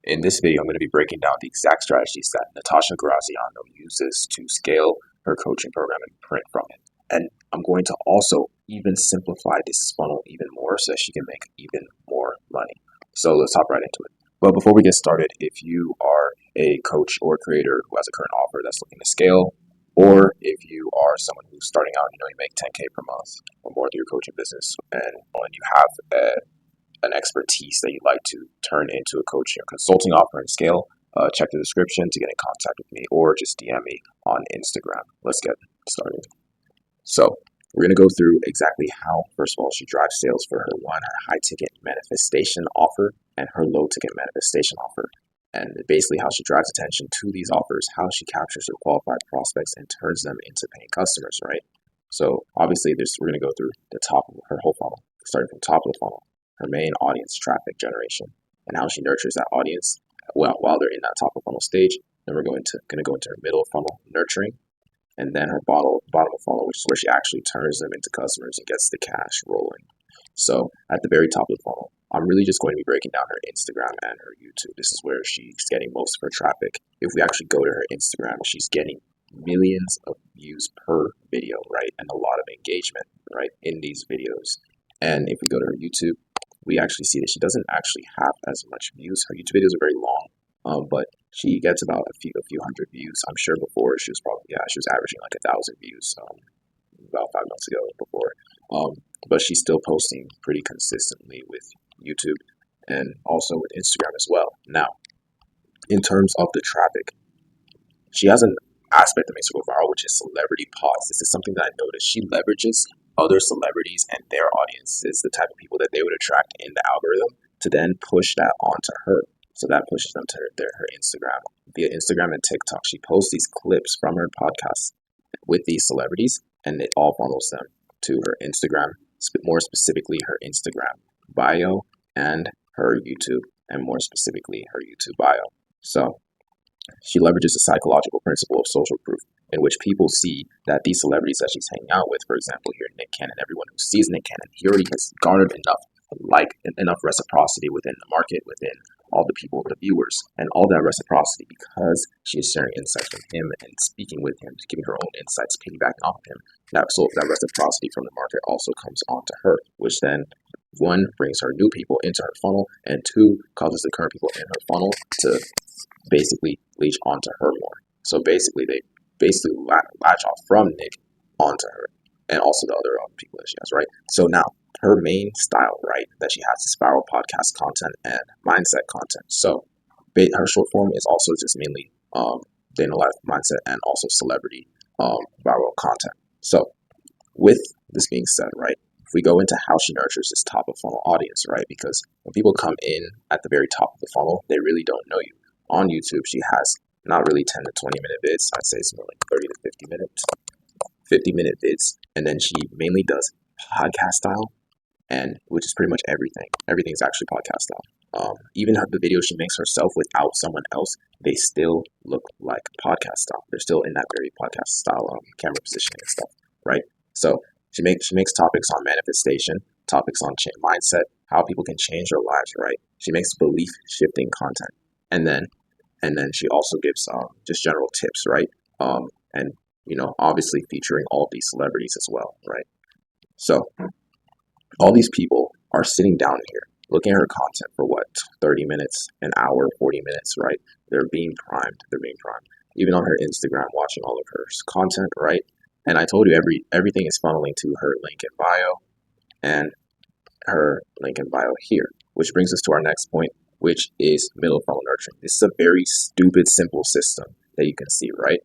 In this video, I'm going to be breaking down the exact strategies that Natasha Graziano uses to scale her coaching program and print from it. And I'm going to also even simplify this funnel even more so that she can make even more money. So let's hop right into it. But before we get started, if you are a coach or creator who has a current offer that's looking to scale, or if you are someone who's starting out, you make 10K per month or more through your coaching business, and you have an expertise that you'd like to turn into a coaching or consulting offer and scale, check the description to get in contact with me or just DM me on Instagram. Let's get started. So we're going to go through exactly how, first of all, she drives sales for her high ticket manifestation offer and her low ticket manifestation offer. And basically how she drives attention to these offers, how she captures her qualified prospects and turns them into paying customers, right? So obviously we're going to go through the top of her whole funnel, starting from top of the funnel, her main audience traffic generation, and how she nurtures that audience while they're in that top of funnel stage. Then we're going to go into her middle funnel nurturing, and then her bottom of funnel, which is where she actually turns them into customers and gets the cash rolling. So at the very top of the funnel, I'm really just going to be breaking down her Instagram and her YouTube. This is where she's getting most of her traffic. If we actually go to her Instagram, she's getting millions of views per video, right? And a lot of engagement, right, in these videos. And if we go to her YouTube, we actually see that she doesn't actually have as much views. Her YouTube videos are very long, but she gets about a few hundred views. I'm sure before she was averaging like 1,000 views about 5 months ago before. But she's still posting pretty consistently with YouTube and also with Instagram as well. Now, in terms of the traffic, she has an aspect that makes her go viral, which is celebrity pods. This is something that I noticed. She leverages other celebrities and their audiences, the type of people that they would attract in the algorithm, to then push that onto her. So that pushes them to her Instagram. Via Instagram and TikTok, she posts these clips from her podcast with these celebrities, and it all funnels them to her Instagram, more specifically her Instagram bio and her YouTube, and more specifically her YouTube bio. So she leverages the psychological principle of social proof, in which people see that these celebrities that she's hanging out with, for example, here Nick Cannon, everyone who sees Nick Cannon, he already has garnered enough reciprocity within the market, within all the people, the viewers, and all that reciprocity because she is sharing insights from him and speaking with him, giving her own insights, piggybacking off him. That reciprocity from the market also comes onto her, which then one brings her new people into her funnel, and two causes the current people in her funnel to basically leech onto her more. So basically they latch off from Nick onto her and also the other people that she has, right? So now her main style, right, that she has is viral podcast content and mindset content. So her short form is also just mainly day in the life mindset and also celebrity viral content. So with this being said, right, if we go into how she nurtures this top of funnel audience, right, because when people come in at the very top of the funnel, they really don't know you. On YouTube, she has not really 10 to 20 minute vids. I'd say it's more like 30 to 50 minute vids. And then she mainly does podcast style, and which is pretty much everything. Everything is actually podcast style. Even the videos she makes herself without someone else, they still look like podcast style. They're still in that very podcast style camera positioning and stuff, right? So she makes topics on manifestation, topics on mindset, how people can change their lives, right? She makes belief shifting content, and then she also gives just general tips, right? And obviously featuring all of these celebrities as well, right? So all these people are sitting down here looking at her content for 30 minutes, an hour, 40 minutes, right? They're being primed. Even on her Instagram, watching all of her content, right? And I told you everything is funneling to her link in bio and her link in bio here, which brings us to our next point, which is middle funnel nurturing. This is a very stupid, simple system that you can see, right?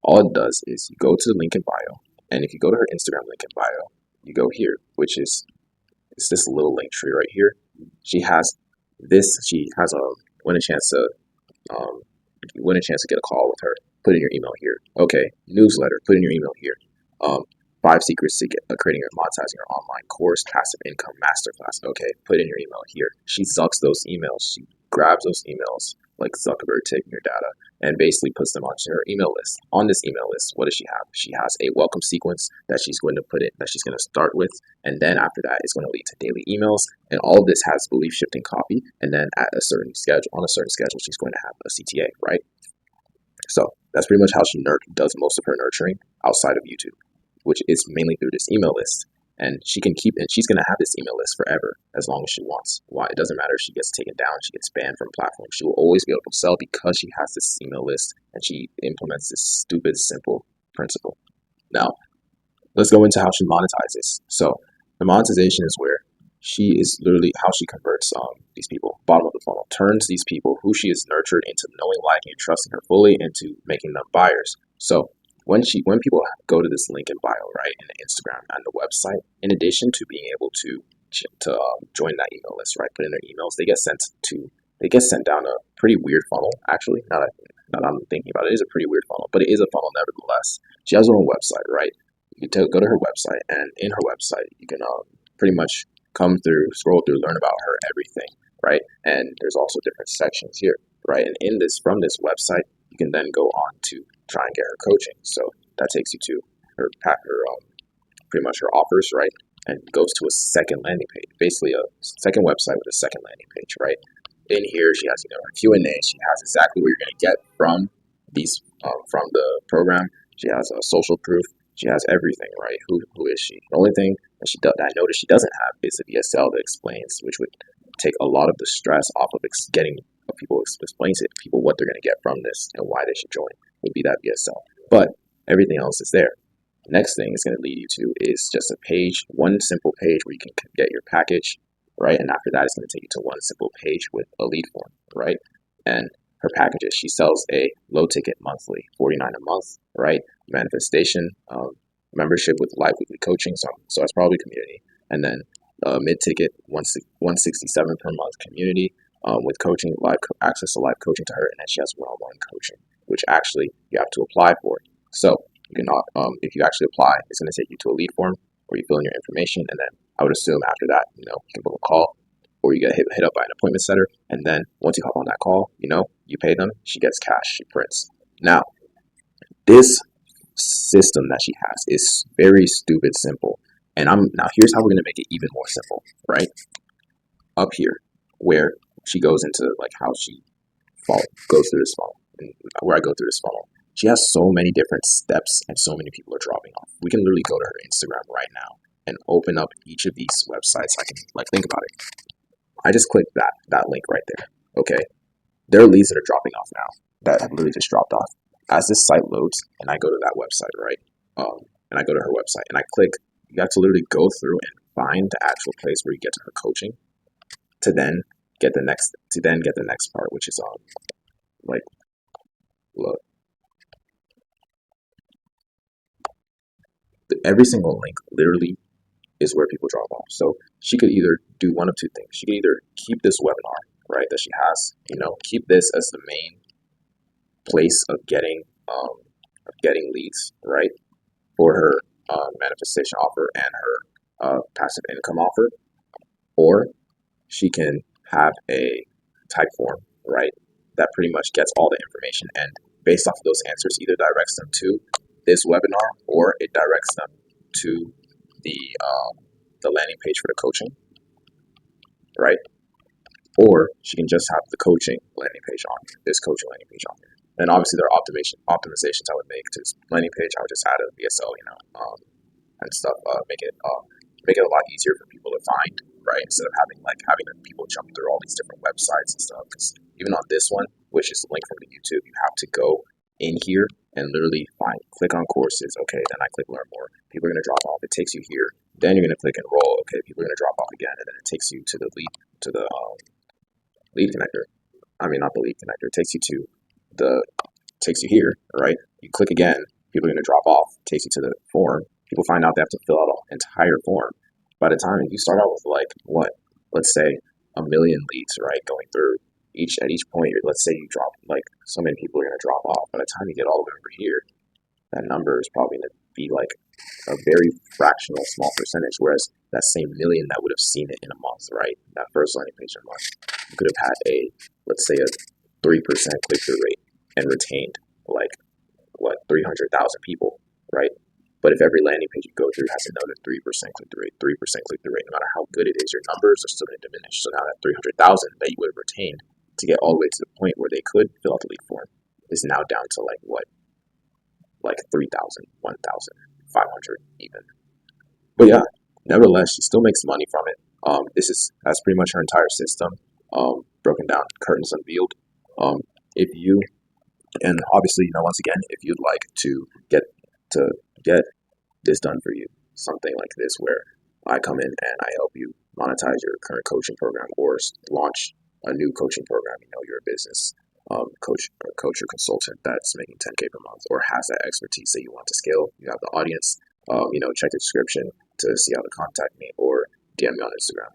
All it does is you go to the link in bio, and if you go to her Instagram link in bio, you go here, which is this little link tree right here. She has win a chance to get a call with her. Put in your email here. Okay, newsletter. Put in your email here. 5 secrets to creating or monetizing your online course, passive income masterclass. Okay, put in your email here. She sucks those emails. She grabs those emails like Zuckerberg taking your data and basically puts them onto her email list. On this email list, what does she have? She has a welcome sequence that she's going to that she's going to start with, and then after that, it's going to lead to daily emails, and all of this has belief shifting copy, and then at a certain schedule, she's going to have a CTA, right? So that's pretty much how she does most of her nurturing outside of YouTube, which is mainly through this email list. And she can keep, and she's going to have this email list forever as long as she wants. Why? It doesn't matter if she gets taken down, she gets banned from platforms. She will always be able to sell because she has this email list and she implements this stupid, simple principle. Now, let's go into how she monetizes. So the monetization is where she is literally how she converts these people, bottom of the funnel, turns these people who she has nurtured into knowing, liking, and trusting her fully into making them buyers. So when people go to this link in bio, right, in the Instagram and the website, in addition to being able to join that email list, right, put in their emails, they get sent down a pretty weird funnel. Actually, now that I'm thinking about it, it is a pretty weird funnel, but it is a funnel nevertheless. She has her own website, right? You can go to her website, and in her website, you can pretty much scroll through, learn about her, everything, right? And there's also different sections here, right? And from this website, you can then go on to try and get her coaching. So that takes you to pretty much her offers, right? And goes to a second landing page, basically a second website with a second landing page, right? In here, she has her Q&A. She has exactly what you're going to get from from the program. She has a social proof. She has everything, right? Who is she? The only thing that I noticed she doesn't have is a VSL that explains, which would take a lot of the stress off of explain to people what they're going to get from this and why they should join, would be that VSL. But everything else is there. The next thing it's going to lead you to is just a page, one simple page where you can get your package, right? And after that, it's going to take you to one simple page with a lead form, right? And her packages, she sells a low ticket monthly, $49 a month, right? Manifestation, membership with live weekly coaching, so that's probably community. And then mid ticket, $167 per month community with coaching, access to live coaching to her, and then she has one-on-one coaching, which actually you have to apply for. So you can if you actually apply, it's going to take you to a lead form where you fill in your information, and then I would assume after that, you can book a call, or you get hit up by an appointment setter, and then once you hop on that call, you pay them, she gets cash, she prints. Now, this system that she has is very stupid simple, and here's how we're gonna make it even more simple, right? Up here, where she goes into how she goes through this funnel, and where I go through this funnel, she has so many different steps, and so many people are dropping off. We can literally go to her Instagram right now and open up each of these websites. I can think about it. I just clicked that link right there. Okay, there are leads that are dropping off now that have literally just dropped off. As this site loads and I go to that website, right? And I go to her website and I click. You have to literally go through and find the actual place where you get to her coaching to then get the next part, which is look. Every single link literally is where people drop off. So she could either do one of two things. She could either keep this webinar, right, that she has, keep this as the main place of getting leads, right, for her manifestation offer and her passive income offer, or she can have a type form, right, that pretty much gets all the information, and based off of those answers, either directs them to this webinar or it directs them to the landing page for the coaching, right? Or she can just have the coaching landing page on here, this coaching landing page on here. And obviously there are optimizations I would make to this landing page. I would just add a VSL, and stuff, make it a lot easier for people to find, right? Instead of having people jump through all these different websites and stuff. Because even on this one, which is the link from the YouTube, you have to go in here and literally click on courses. Okay, then I click learn more. People are going to drop off. It takes you here. Then you're going to click enroll. Okay, people are going to drop off again, and then it takes you to the lead connector. I mean, not the lead connector. It takes you takes you here, right? You click again. People are going to drop off. It takes you to the form. People find out they have to fill out an entire form. By the time you start out with let's say 1 million leads, right, going through at each point, let's say you drop so many people are going to drop off. By the time you get all the way over here, that number is probably going to be a very fractional small percentage, whereas that same million that would have seen it in a month, right, that first landing page in a month, you could have had let's say a 3% click-through rate and retained like what 300,000 people, right? But if every landing page you go through has another 3% click-through rate, 3% click-through rate, no matter how good it is, your numbers are still going to diminish. So now that 300,000 that you would have retained to get all the way to the point where they could fill out the lead form is now down to like what, like 3,000, 1,500 even. But yeah, nevertheless, she still makes money from it. That's pretty much her entire system, broken down, curtains unveiled. Um, if you And obviously, once again, if you'd like to get this done for you, something like this where I come in and I help you monetize your current coaching program or launch a new coaching program. You're a business coach or consultant that's making 10K per month or has that expertise that you want to scale. You have the audience. Check the description to see how to contact me or DM me on Instagram.